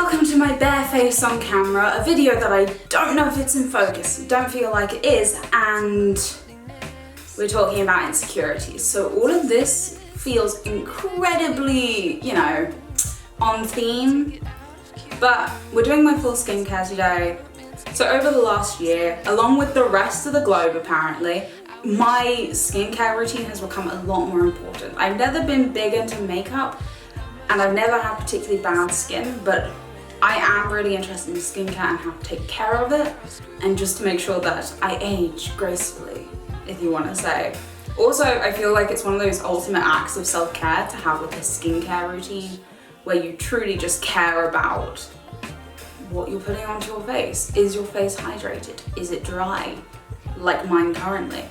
Welcome to my bare face on camera, a video that I don't know if it's in focus, don't feel like it is, and we're talking about insecurities. So all of this feels incredibly, you know, on theme, but we're doing my full skincare today. So over the last year, along with the rest of the globe apparently, my skincare routine has become a lot more important. I've never been big into makeup, and I've never had particularly bad skin, but I am really interested in skincare and how to take care of it, and just to make sure that I age gracefully, if you want to say. Also, I feel like it's one of those ultimate acts of self-care to have like a skincare routine where you truly just care about what you're putting onto your face. Is your face hydrated? Is it dry, like mine currently?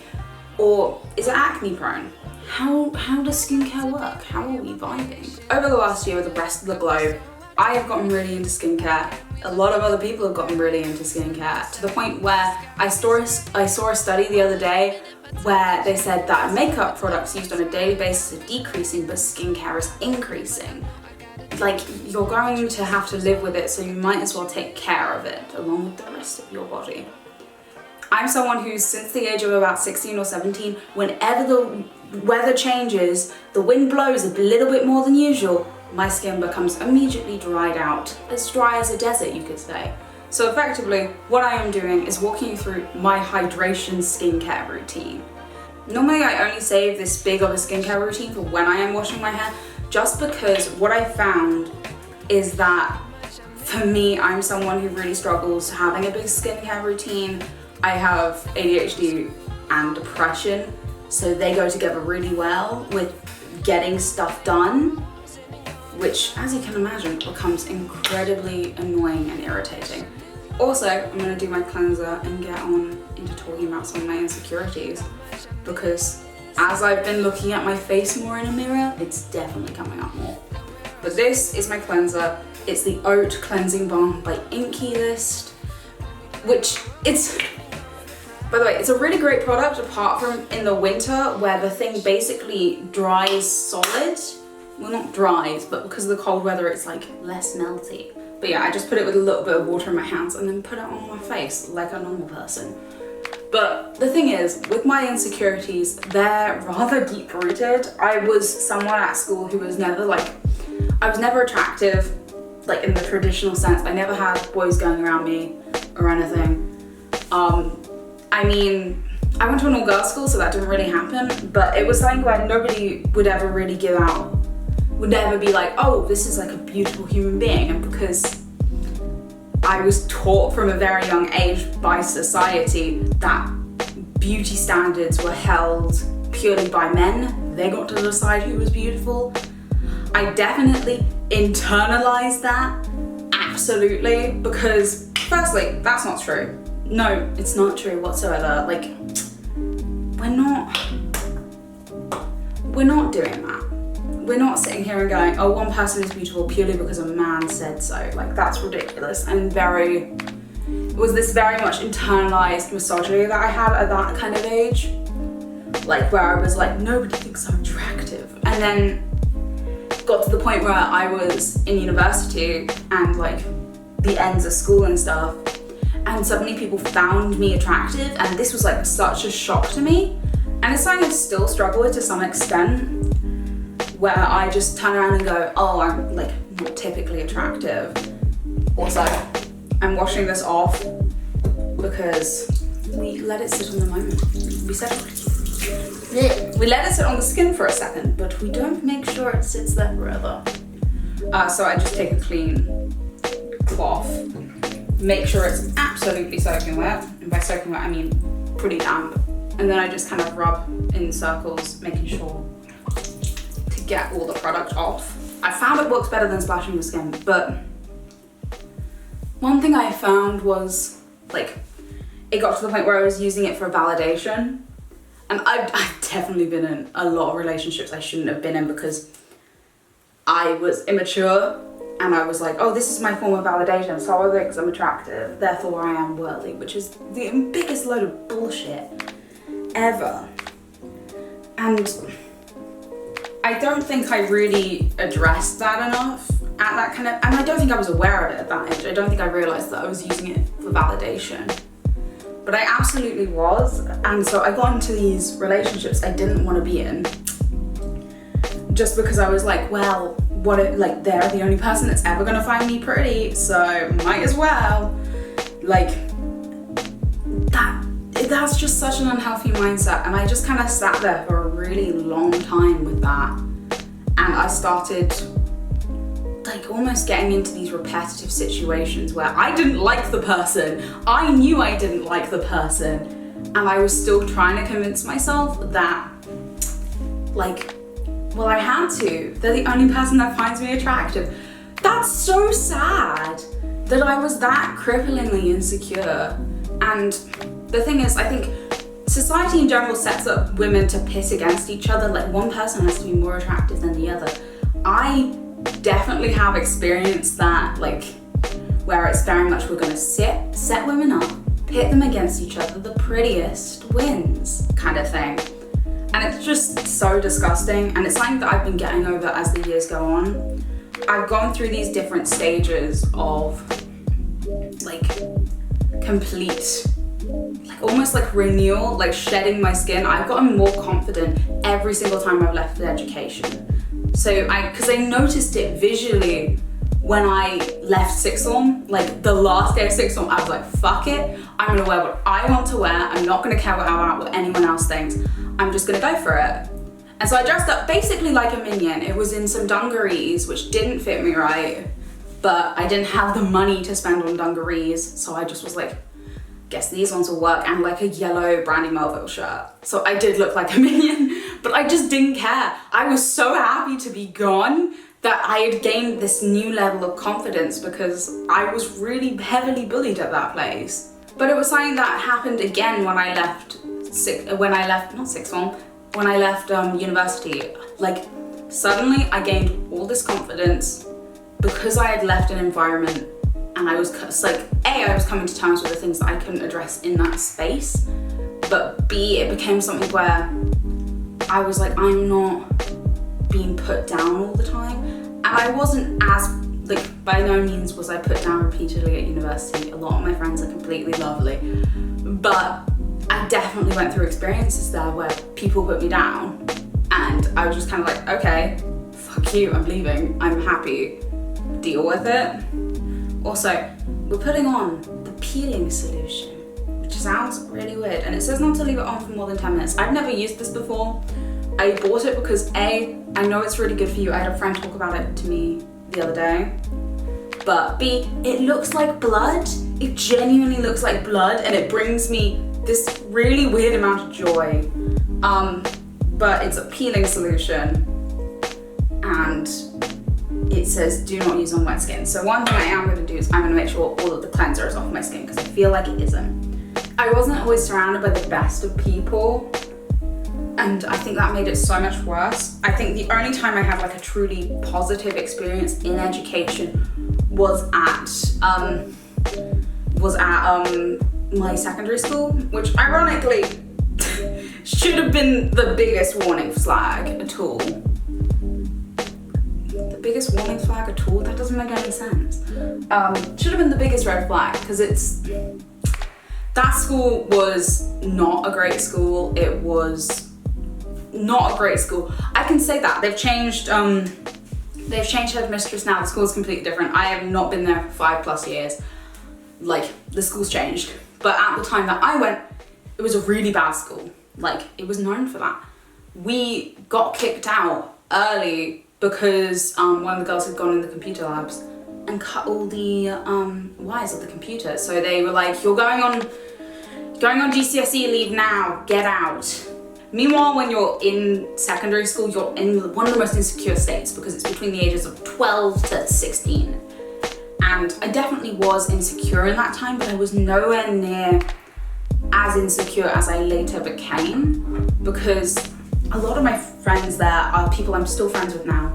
Or is it acne prone? How does skincare work? How are we vibing? Over the last year with the rest of the globe, I have gotten really into skincare. A lot of other people have gotten really into skincare, to the point where I saw a study the other day where they said that makeup products used on a daily basis are decreasing, but skincare is increasing. Like, you're going to have to live with it, so you might as well take care of it along with the rest of your body. I'm someone who's, since the age of about 16 or 17, whenever the weather changes, the wind blows a little bit more than usual, my skin becomes immediately dried out, as dry as a desert, you could say. So effectively, what I am doing is walking you through my hydration skincare routine. Normally I only save this big of a skincare routine for when I am washing my hair, just because what I found is that for me, I'm someone who really struggles having a big skincare routine. I have ADHD and depression, so they go together really well with getting stuff done, which, as you can imagine, becomes incredibly annoying and irritating. Also, I'm going to do my cleanser and get on into talking about some of my insecurities, because as I've been looking at my face more in a mirror, it's definitely coming up more. But this is my cleanser. It's the Oat Cleansing Balm by INKEY, which by the way, it's a really great product apart from in the winter where the thing basically dries solid. Well, not dries, but because of the cold weather, it's like less melty. But yeah, I just put it with a little bit of water in my hands and then put it on my face like a normal person. But the thing is, with my insecurities, they're rather deep rooted. I was someone at school who was never I was never attractive, like in the traditional sense. I never had boys going around me or anything. I mean, I went to an all-girls school, so that didn't really happen, but it was something where nobody would ever really give out, would never be like, oh, this is like a beautiful human being. And because I was taught from a very young age by society that beauty standards were held purely by men, they got to decide who was beautiful, I definitely internalized that, absolutely, because firstly, that's not true. No, it's not true whatsoever. Like, we're not doing that. We're not sitting here and going, oh, one person is beautiful purely because a man said so. Like, that's ridiculous. And it was this very much internalized misogyny that I had at that kind of age. Like, where I was like, nobody thinks I'm attractive. And then got to the point where I was in university and like the ends of school and stuff, and suddenly people found me attractive, and this was like such a shock to me. And it's something I still struggle with to some extent, where I just turn around and go, oh, I'm like not typically attractive. Also, I'm washing this off because we let it sit on the moment. We let it sit on the skin for a second, but we don't make sure it sits there forever. So I just take a clean cloth, make sure it's absolutely soaking wet, and by soaking wet I mean pretty damp, and then I just kind of rub in circles, making sure to get all the product off. I found it works better than splashing the skin, but one thing I found was, like, it got to the point where I was using it for validation, and I've definitely been in a lot of relationships I shouldn't have been in because I was immature. And I was like, oh, this is my form of validation, so I think I'm attractive, therefore I am worthy, which is the biggest load of bullshit ever. And I don't think I really addressed that enough. at that kind of, and I don't think I was aware of it at that age. I don't think I realized that I was using it for validation. But I absolutely was. And so I got into these relationships I didn't want to be in, just because I was like, well, what if, like, they're the only person that's ever gonna find me pretty, so might as well. Like, that's just such an unhealthy mindset. And I just kind of sat there for a really long time with that. And I started like almost getting into these repetitive situations where I didn't like the person. I knew I didn't like the person. And I was still trying to convince myself that, like, well, I had to. They're the only person that finds me attractive. That's so sad that I was that cripplingly insecure. And the thing is, I think society in general sets up women to pit against each other. Like, one person has to be more attractive than the other. I definitely have experienced that, like, where it's very much we're gonna set women up, pit them against each other, the prettiest wins kind of thing. And it's just so disgusting, and it's something that I've been getting over as the years go on. I've gone through these different stages of like complete, like almost like renewal, like shedding my skin. I've gotten more confident every single time I've left education. So because I noticed it visually when I left sixth form, like the last day of sixth form, I was like, fuck it, I'm gonna wear what I want to wear. I'm not gonna care about what anyone else thinks. I'm just gonna go for it. And so I dressed up basically like a minion. It was in some dungarees, which didn't fit me right, but I didn't have the money to spend on dungarees. So I just was like, guess these ones will work, and like a yellow Brandy Melville shirt. So I did look like a minion, but I just didn't care. I was so happy to be gone that I had gained this new level of confidence because I was really heavily bullied at that place. But it was something that happened again when I left university. Like, suddenly I gained all this confidence because I had left an environment, and I was like, A, I was coming to terms with the things that I couldn't address in that space, but B, it became something where I was like, I'm not being put down all the time. And I wasn't as, like, by no means was I put down repeatedly at university. A lot of my friends are completely lovely, but I definitely went through experiences there where people put me down, and I was just kind of like, okay, fuck you, I'm leaving, I'm happy, deal with it. Also, we're putting on the peeling solution, which sounds really weird, and it says not to leave it on for more than 10 minutes. I've never used this before. I bought it because A, I know it's really good for you. I had a friend talk about it to me the other day. But B, it looks like blood. It genuinely looks like blood, and it brings me this really weird amount of joy. But it's a peeling solution, and it says do not use on wet skin. So one thing I am going to do is I'm going to make sure all of the cleanser is off my skin, because I feel like it isn't. I wasn't always surrounded by the best of people, and I think that made it so much worse. I think the only time I had like a truly positive experience in education was at my secondary school, which ironically should have been the biggest warning flag at all. The biggest warning flag at all? That doesn't make any sense. Should have been the biggest red flag, because that school was not a great school. It was not a great school. I can say that. They've changed headmistress now. The school's completely different. I have not been there for 5+ years. Like, the school's changed. But at the time that I went, it was a really bad school. Like, it was known for that. We got kicked out early because one of the girls had gone in the computer labs and cut all the wires of the computer. So they were like, you're going on GCSE leave now, get out. Meanwhile, when you're in secondary school, you're in one of the most insecure states, because it's between the ages of 12 to 16. And I definitely was insecure in that time, but I was nowhere near as insecure as I later became, because a lot of my friends there are people I'm still friends with now.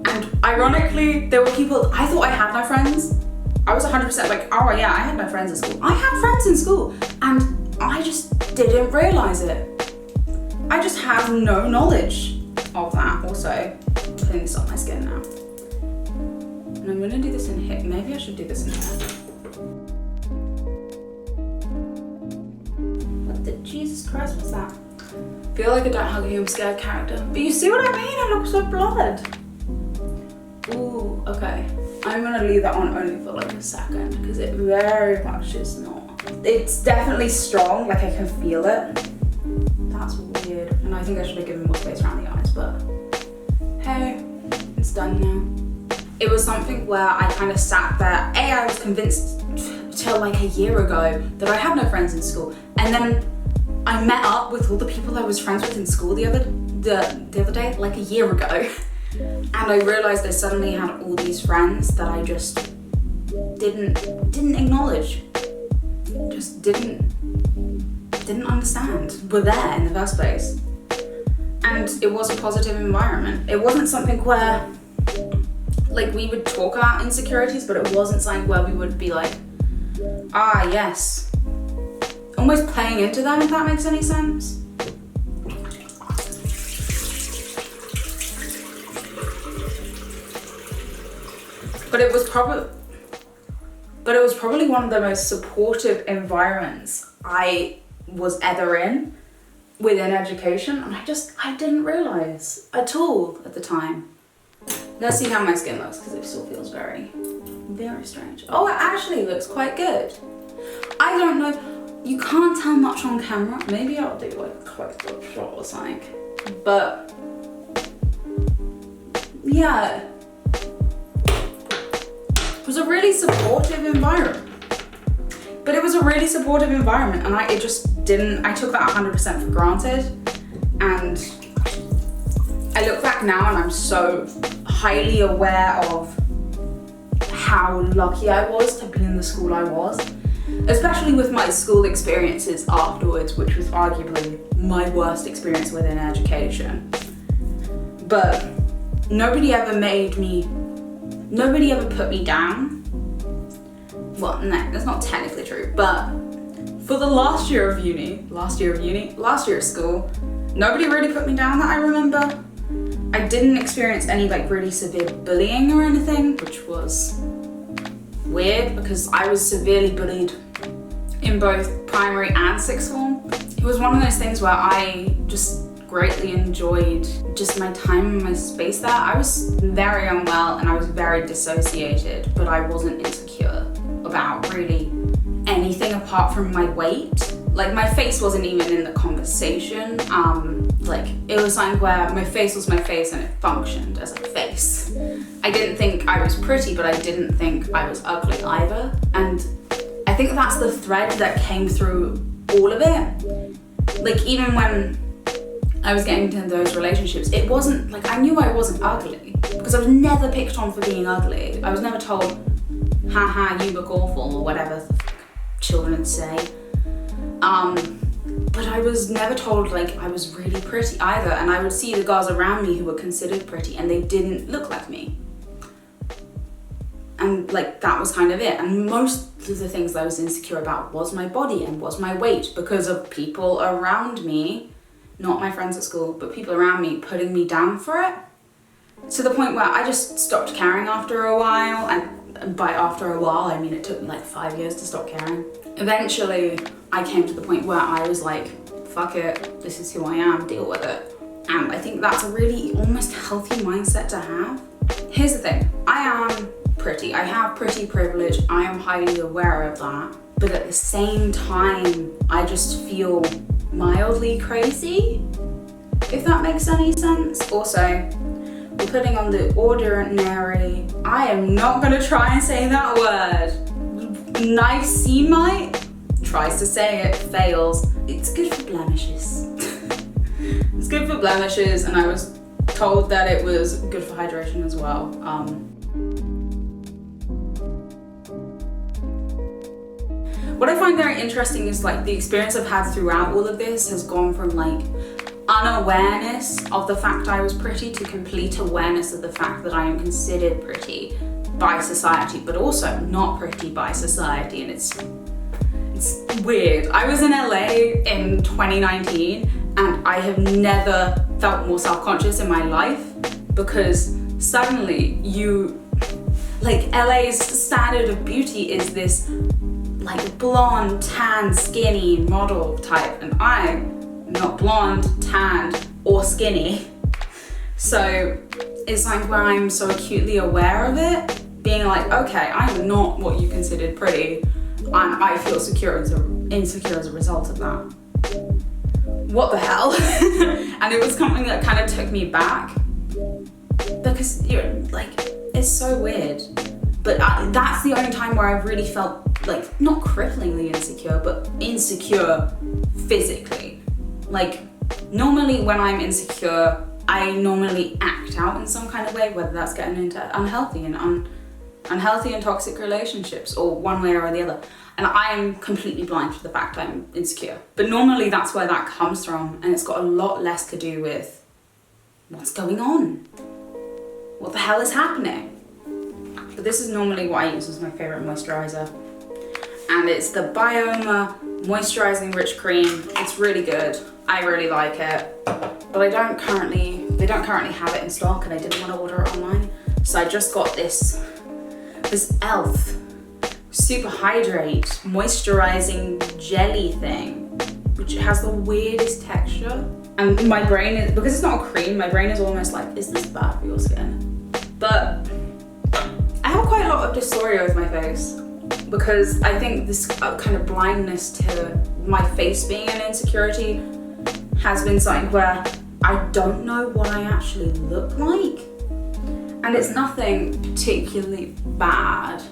And ironically, there were people, I thought I had no friends. I was 100% like, oh yeah, I had no friends in school. I had friends in school, and I just didn't realize it. I just have no knowledge of that. Also, putting this on my skin now. And I'm gonna do this in here. Maybe I should do this in here. What the Jesus Christ was that? I feel like I don't have a I'm scared character. But you see what I mean? It looks like blood. Ooh, okay. I'm gonna leave that on only for like a second because it very much is not. It's definitely strong, like I can feel it. That's weird. And I think I should have given more space around the eyes, but hey, it's done now. It was something where I kind of sat there. I was convinced till like a year ago that I had no friends in school. And then I met up with all the people I was friends with in school the other day, like a year ago. And I realized I suddenly had all these friends that I just didn't acknowledge. Just didn't understand were there in the first place. And it was a positive environment. It wasn't something where like we would talk about insecurities, but it wasn't something where we would be like, ah yes, almost playing into them, if that makes any sense. But it was probably one of the most supportive environments I was ever in within education, and I didn't realize at all at the time. Let's see how my skin looks, because it still feels very, very strange. Oh, it actually looks quite good. I don't know, you can't tell much on camera. Maybe I'll do like a close-up shot or something. But yeah, it was a really supportive environment. But it was a really supportive environment, and I took that 100% for granted. And I look back now and I'm so highly aware of how lucky I was to be in the school I was, especially with my school experiences afterwards, which was arguably my worst experience within education. But nobody ever put me down. Well, no, that's not technically true, but for the last year of school, nobody really put me down that I remember. I didn't experience any like really severe bullying or anything, which was weird because I was severely bullied in both primary and sixth form. It was one of those things where I just greatly enjoyed just my time and my space there. I was very unwell and I was very dissociated, but I wasn't insecure about really anything apart from my weight. Like my face wasn't even in the conversation. Like it was something where my face was my face and it functioned as a face. I didn't think I was pretty, but I didn't think I was ugly either. And I think that's the thread that came through all of it. Like even when I was getting into those relationships, it wasn't like, I knew I wasn't ugly because I was never picked on for being ugly. I was never told, haha, you look awful, or whatever the fuck children say. But I was never told like I was really pretty either, and I would see the girls around me who were considered pretty and they didn't look like me. And like that was kind of it. And most of the things that I was insecure about was my body and was my weight because of people around me, not my friends at school, but people around me putting me down for it. To the point where I just stopped caring after a while, and by after a while, I mean it took me like 5 years to stop caring. Eventually, I came to the point where I was like, fuck it, this is who I am, deal with it. And I think that's a really almost healthy mindset to have. Here's the thing, I am pretty, I have pretty privilege, I am highly aware of that. But at the same time, I just feel mildly crazy, if that makes any sense. Also, we're putting on the ordinary. I am not gonna try and say that word. Niacimite tries to say it, fails. It's good for blemishes. It's good for blemishes, and I was told that it was good for hydration as well. What I find very interesting is like the experience I've had throughout all of this has gone from like unawareness of the fact I was pretty to complete awareness of the fact that I am considered pretty by society, but also not pretty by society. And it's weird. I was in LA in 2019 and I have never felt more self-conscious in my life, because suddenly Like LA's standard of beauty is this like blonde, tan, skinny model type, and I'm not blonde, tanned, or skinny. So it's like where I'm so acutely aware of it, being like, okay, I'm not what you considered pretty, and I feel insecure as a result of that. What the hell? And it was something that kind of took me back, because you're like, it's so weird. But that's the only time where I've really felt like, not cripplingly insecure, but insecure physically. Like, normally when I'm insecure, I normally act out in some kind of way, whether that's getting into unhealthy and toxic relationships, or one way or the other. And I'm completely blind to the fact I'm insecure. But normally that's where that comes from, and it's got a lot less to do with what's going on. What the hell is happening? But this is normally what I use as my favorite moisturizer. And it's the Byoma Moisturizing Rich Cream. It's really good. I really like it. But they don't currently have it in stock, and I didn't want to order it online. So I just got this e.l.f. SuperHydrate Moisturizing Jelly thing, which has the weirdest texture. And my brain is, because it's not a cream, my brain is almost like, is this bad for your skin? But I have quite a lot of dysphoria with my face, because I think this kind of blindness to my face being an insecurity has been something where I don't know what I actually look like. And it's nothing particularly bad.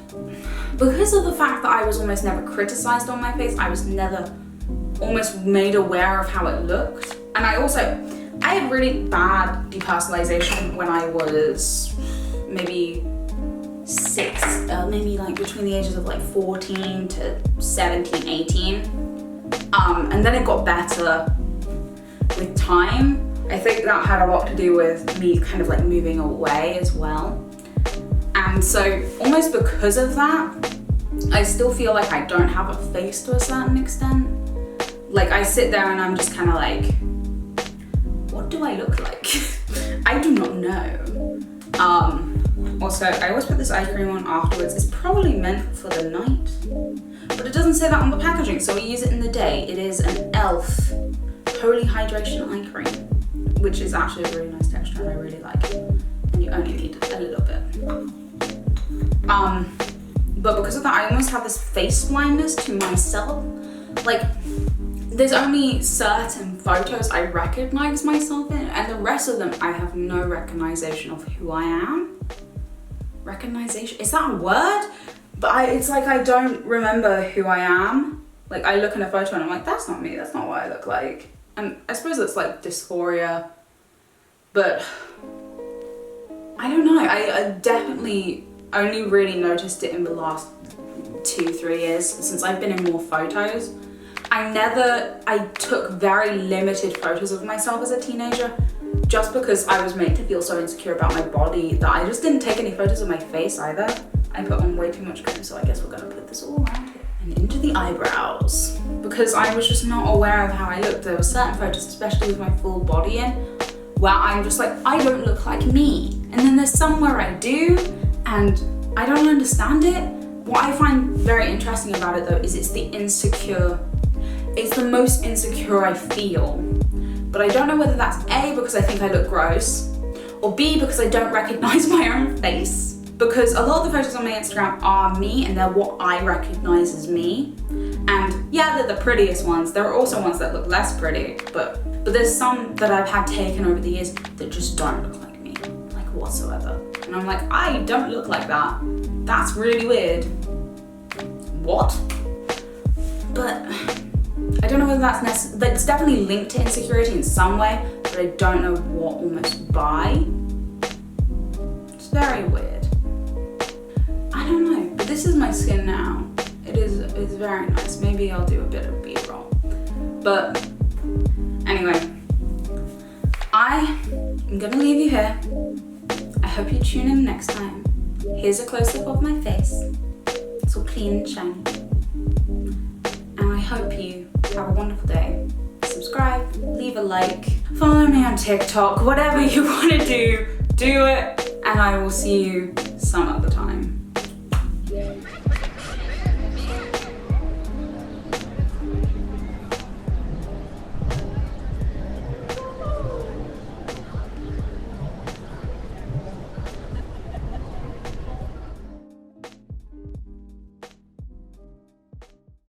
Because of the fact that I was almost never criticized on my face, I was never almost made aware of how it looked. And I had really bad depersonalization when I was maybe maybe like between the ages of like 14 to 17, 18. And then it got better with time. I think that had a lot to do with me kind of like moving away as well. And so almost because of that, I still feel like I don't have a face to a certain extent. Like I sit there and I'm just kind of like, what do I look like? I do not know. Also, I always put this eye cream on afterwards. It's probably meant for the night, but it doesn't say that on the packaging, so we use it in the day. It is an e.l.f. Holy Hydration Eye Cream, which is actually a really nice texture and I really like it. And you only need a little bit. But because of that, I almost have this face blindness to myself. Like, there's only certain photos I recognize myself in, and the rest of them I have no recognition of who I am. Recognition, is that a word? But it's like I don't remember who I am. Like I look in a photo and I'm like, that's not me, that's not what I look like. And I suppose it's like dysphoria, but I don't know. I definitely only really noticed it in the last 2-3 years since I've been in more photos. I took very limited photos of myself as a teenager just because I was made to feel so insecure about my body that I just didn't take any photos of my face either. I put on way too much cream, so I guess we're gonna put this all around here. And into the eyebrows. Because I was just not aware of how I looked. There were certain photos, especially with my full body in, where I'm just like, I don't look like me. And then there's some where I do, and I don't understand it. What I find very interesting about it though is it's the most insecure I feel. But I don't know whether that's A, because I think I look gross, or B, because I don't recognize my own face. Because a lot of the photos on my Instagram are me and they're what I recognize as me. And yeah, they're the prettiest ones. There are also ones that look less pretty, but there's some that I've had taken over the years that just don't look like me, like whatsoever. And I'm like, I don't look like that. That's really weird. What? But I don't know whether that's necessary. It's definitely linked to insecurity in some way, but I don't know what almost by. It's very weird. I don't know, but this is my skin now. It's very nice. Maybe I'll do a bit of B-roll. But anyway, I am gonna leave you here. I hope you tune in next time. Here's a close-up of my face. It's all clean and shiny. And I hope you have a wonderful day. Subscribe, leave a like, follow me on TikTok, whatever you want to do it. And I will see you some other time.